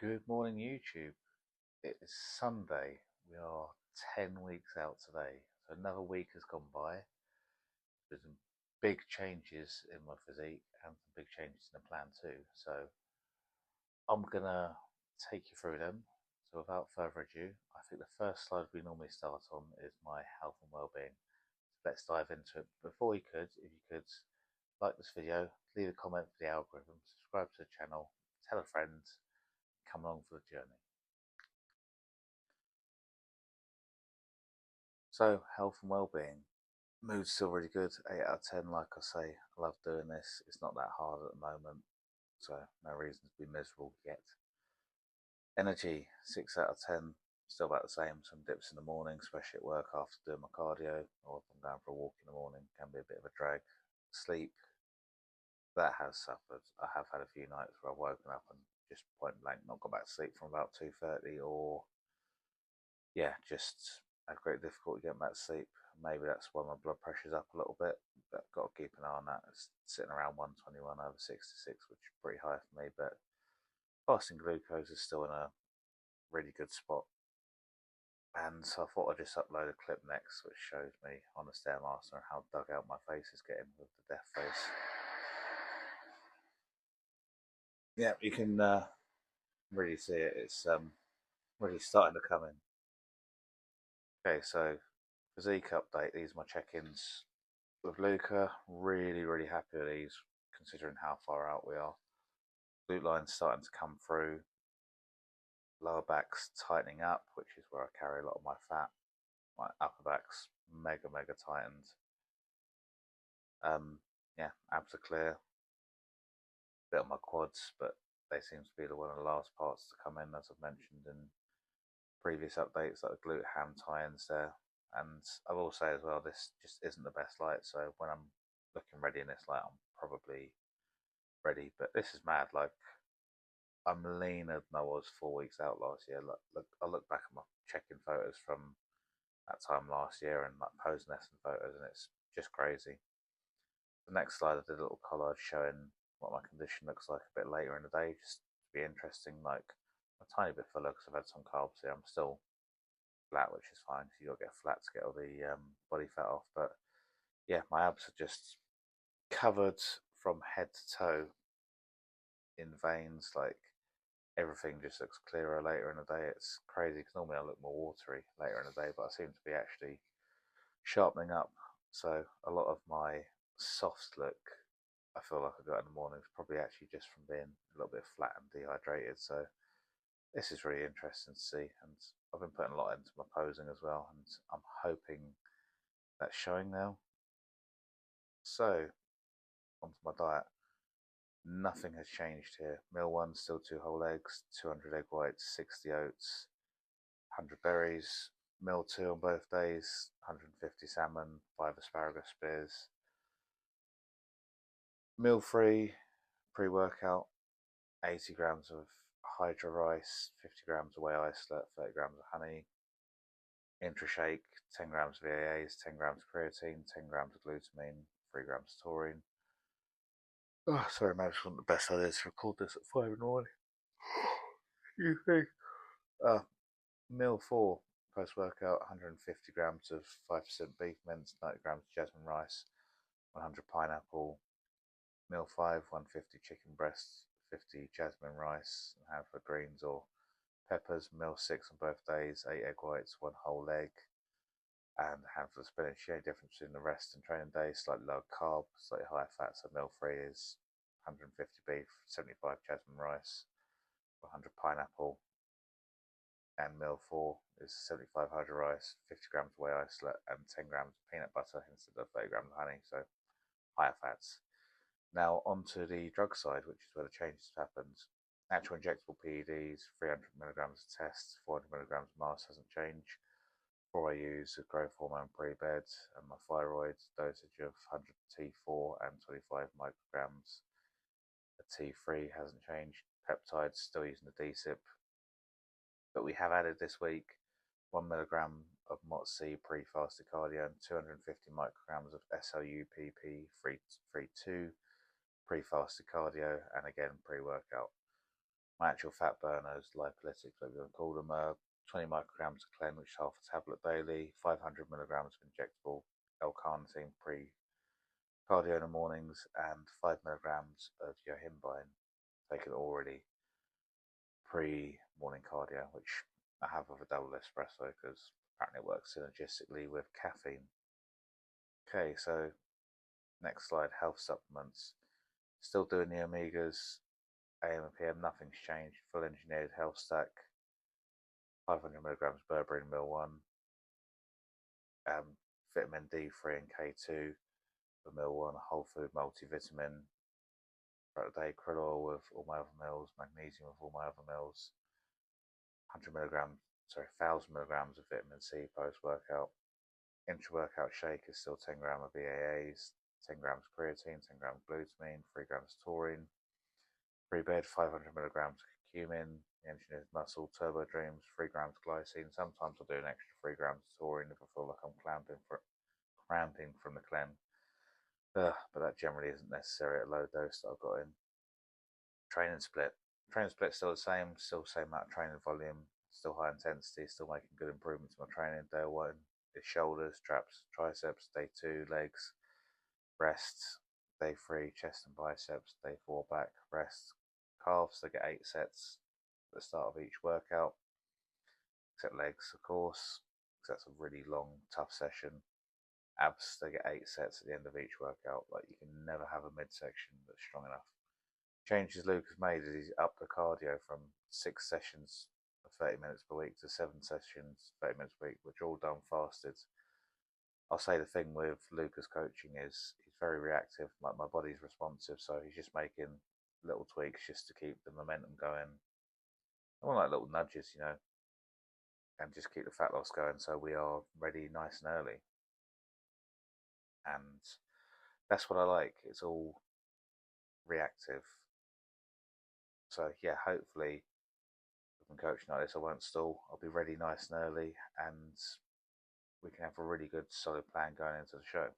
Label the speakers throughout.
Speaker 1: Good morning, YouTube. It is Sunday. We are 10 weeks out today. So another week has gone by. There's some big changes in my physique and some big changes in the plan too. So I'm going to take you through them. So without further ado, I think the first slide we normally start on is my health and well-being. So let's dive into it. Before you could, if you could like this video, leave a comment for the algorithm, subscribe to the channel, tell a friend, come along for the journey. So, health and well-being. Mood's still really good, 8 out of 10. Like I say, I love doing this. It's not that hard at the moment, so no reason to be miserable yet. Energy, 6 out of 10. Still about the same. Some dips in the morning, especially at work after doing my cardio, or if I'm going for a walk in the morning, can be a bit of a drag. Sleep, that has suffered. I have had a few nights where I've woken up and just point blank not got back to sleep from about 2:30, or yeah, just had great difficulty getting back to sleep. Maybe that's why my blood pressure's up a little bit, but I've got to keep an eye on that. It's sitting around 121/66, which is pretty high for me, but fasting glucose is still in a really good spot. And so I thought I'd just upload a clip next, which shows me on the Stairmaster and how dug out my face is getting with the death face. Yeah, you can really see it. It's really starting to come in. Okay, so physique update. These are my check-ins with Luca. Really happy with these, considering how far out we are. Glute line's starting to come through. Lower back's tightening up, which is where I carry a lot of my fat. My upper back's mega tightened. Yeah, abs are clear. Bit on my quads, but they seem to be one of the last parts to come in, as I've mentioned in previous updates, like the glute ham tie-ins there. And I will say as well, this just isn't the best light, so when I'm looking ready in this light, I'm probably ready. But this is mad. Like, I'm leaner than I was 4 weeks out last year. I look back at my check-in photos from that time last year and like pose lesson photos, and it's just crazy. The next slide, I did a little collage showing what my condition looks like a bit later in the day, just to be interesting. Like, a tiny bit fuller because I've had some carbs here. I'm still flat, which is fine. So you got to get flat to get all the body fat off. But yeah, my abs are just covered from head to toe in veins. Like, everything just looks clearer later in the day. It's crazy because normally I look more watery later in the day, but I seem to be actually sharpening up. So a lot of my soft look, I feel like I got in the mornings, probably actually just from being a little bit flat and dehydrated. So this is really interesting to see, and I've been putting a lot into my posing as well, and I'm hoping that's showing now. So onto my diet. Nothing has changed here. Meal one, still 2 whole eggs, 200 egg whites, 60 oats, 100 berries. Meal two on both days, 150 salmon, 5 asparagus spears. Meal three, pre-workout, 80 grams of hydro rice, 50 grams of whey isolate, 30 grams of honey. Intra shake, 10 grams of EAAs, 10 grams of creatine, 10 grams of glutamine, 3 grams of taurine. Oh, sorry, man, I just want the best idea to record this at 5 in the morning. You think? Meal four, post workout, 150 grams of 5% beef mince, 90 grams of jasmine rice, 100 pineapple. Meal five, 150 chicken breasts, 50 jasmine rice, and handful of greens or peppers. Meal six on both days, 8 egg whites, 1 whole egg, and a handful of spinach. The only difference between the rest and training days, slightly lower carb, slightly higher fat. So meal three is 150 beef, 75 jasmine rice, 100 pineapple, and meal four is 75 hydro rice, 50 grams of whey isolate, and 10 grams of peanut butter instead of 30 grams of honey, so higher fats. Now onto the drug side, which is where the changes have happened. Actual injectable PEDs, 300 milligrams of tests, 400 milligrams of mass hasn't changed. Or I use a growth hormone pre-bed, and my thyroid dosage of 100 T4 and 25 micrograms. The T3 hasn't changed. Peptides, still using the DSIP. But we have added this week 1 milligram of MOTC pre-fasted cardio and 250 micrograms of SLUPP 332 pre-fasted cardio, and again pre-workout. My actual fat burners, lipolytics, whatever you want to call them, are 20 micrograms of Clen, which is half a tablet daily, 500 milligrams of injectable L-carnitine pre-cardio in the mornings, and 5 milligrams of yohimbine taken already pre-morning cardio, which I have with a double espresso because apparently it works synergistically with caffeine. Okay, so next slide, health supplements. Still doing the omegas, AM and PM, nothing's changed. Full engineered health stack, 500 milligrams berberine meal 1, vitamin D3 and K2 for meal 1, whole food multivitamin throughout the day, krill oil with all my other meals, magnesium with all my other meals, 1,000 milligrams of vitamin C post workout. Intra-workout shake is still 10 grams of EAAs, 10 grams creatine, 10 grams glutamine, 3 grams taurine. Pre-bed, 500 milligrams cumin, engineered muscle, turbo dreams, 3 grams glycine. Sometimes I'll do an extra 3 grams of taurine if I feel like I'm cramping from the clen. But that generally isn't necessary at low dose that I've got in. Training split. Training split still the same amount of training volume, still high intensity, still making good improvements in my training. Day 1 is shoulders, traps, triceps. Day 2, legs, breasts. Day 3, chest and biceps. Day 4, back, breasts, calves. They get 8 sets at the start of each workout, except legs, of course, because that's a really long, tough session. Abs, they get 8 sets at the end of each workout. Like, you can never have a midsection that's strong enough. Changes Luke has made is he's upped the cardio from 6 sessions of 30 minutes per week to 7 sessions 30 minutes per week, which are all done fasted. I'll say the thing with Luca's coaching is he's very reactive, like my body's responsive, so he's just making little tweaks just to keep the momentum going. I want like little nudges, and just keep the fat loss going so we are ready nice and early. And that's what I like. It's all reactive. So yeah, hopefully with my coaching like this, I won't stall. I'll be ready nice and early, and we can have a really good solid plan going into the show.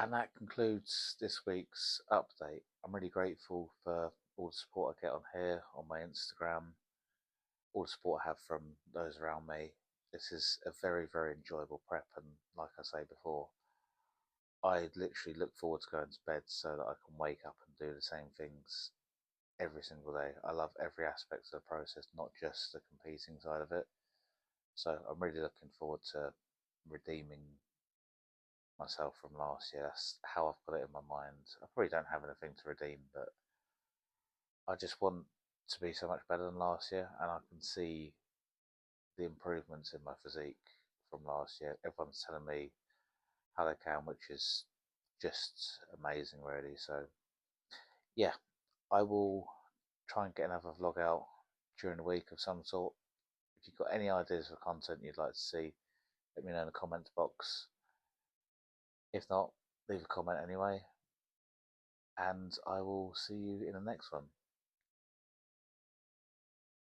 Speaker 1: And that concludes this week's update. I'm really grateful for all the support I get on here, on my Instagram, all the support I have from those around me. This is a very, very enjoyable prep, and like I say before, I literally look forward to going to bed so that I can wake up and do the same things every single day. I love every aspect of the process, not just the competing side of it. So I'm really looking forward to redeeming myself from last year. That's how I've got it in my mind. I probably don't have anything to redeem, but I just want to be so much better than last year, and I can see the improvements in my physique from last year. Everyone's telling me how they can, which is just amazing, really. So yeah, I will try and get another vlog out during the week of some sort. If you've got any ideas for content you'd like to see, let me know in the comments box. If not, leave a comment anyway, and I will see you in the next one.